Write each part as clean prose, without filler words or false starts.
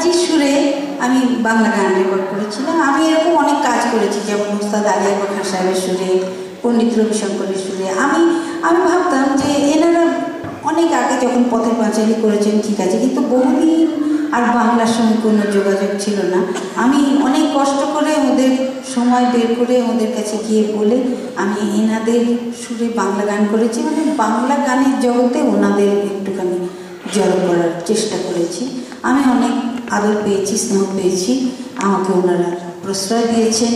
নওশাদজির সুরে আমি বাংলা গান রেকর্ড করেছিলাম। আমি এরকম অনেক কাজ করেছি, যেমন উস্তাদ আলী আকবর খান সাহেবের সুরে, পণ্ডিত রবিশঙ্করের সুরে। আমি ভাবতাম যে এনারা অনেক আগে যখন পথের পাঁচালী করেছেন ঠিক আছে, কিন্তু বহুদিন আর বাংলার সঙ্গে কোনো যোগাযোগ ছিল না। আমি অনেক কষ্ট করে ওদের সময় বের করে ওদের কাছে গিয়ে বলে আমি এনাদের সুরে বাংলা গান করেছি, মানে বাংলা গানের জগতে ওনাদের একটুখানি জড়ো করার চেষ্টা করেছি। আমি অনেক আদর পেয়েছি, স্নেহ পেয়েছি। আমাকে ওনারা প্রশ্রয় দিয়েছেন,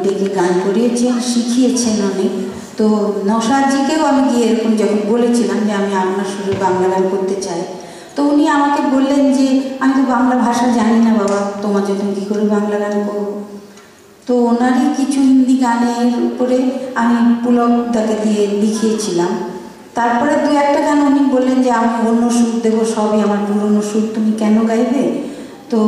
ডেকে গান করিয়েছেন, শিখিয়েছেন অনেক। তো নওশাদজিকেও আমি গিয়ে এরকম যখন বলেছিলাম যে আমি আপনার সুরে বাংলা গান করতে চাই, তো উনি আমাকে বললেন যে আমি তো বাংলা ভাষা জানি না বাবা, তোমার জন্য কী করে বাংলা গান করবো। তো ওনারই কিছু হিন্দি গানের উপরে আমি পুলকদাকে দিয়ে লিখিয়েছিলাম। তারপরে দু একটা গান উনি বললেন যে আমি অন্য সুর দেবো, সবই আমার পুরনো সুর, তুমি কেন গাইবে, তো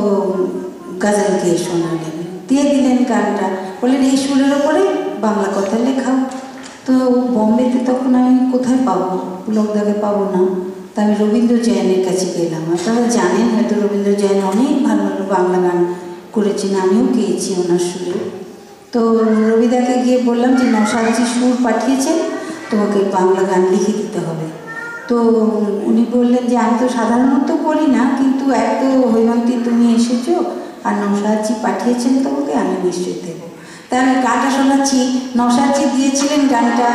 গাজাল গিয়ে শোনালেন, দিয়ে দিলেন গানটা, বললেন এই সুরের ওপরে বাংলা কথা লেখাও। তো বম্বেতে তখন আমি কোথায় পাবো, পুলকদাকে পাবো না, তা আমি রবীন্দ্র জৈনের কাছে গেলাম। আপনারা জানেন হয়তো রবীন্দ্র জৈন অনেক ভালো ভালো বাংলা গান করেছেন, আমিও গেয়েছি ওনার সুরে। তো রবিদাকে গিয়ে বললাম যে নওশাদজি সুর পাঠিয়েছেন, তোমাকে বাংলা গান লিখে দিতে হবে। তো উনি বললেন যে আমি তো সাধারণত করি না, কিন্তু এক তো হৈমন্তী তুমি এসেছো আর নওশাদজি পাঠিয়েছেন তোমাকে, আমি নিশ্চয়ই দেবো। তাই আমি গানটা শোনাচ্ছি। নওশাদজি দিয়েছিলেন গানটা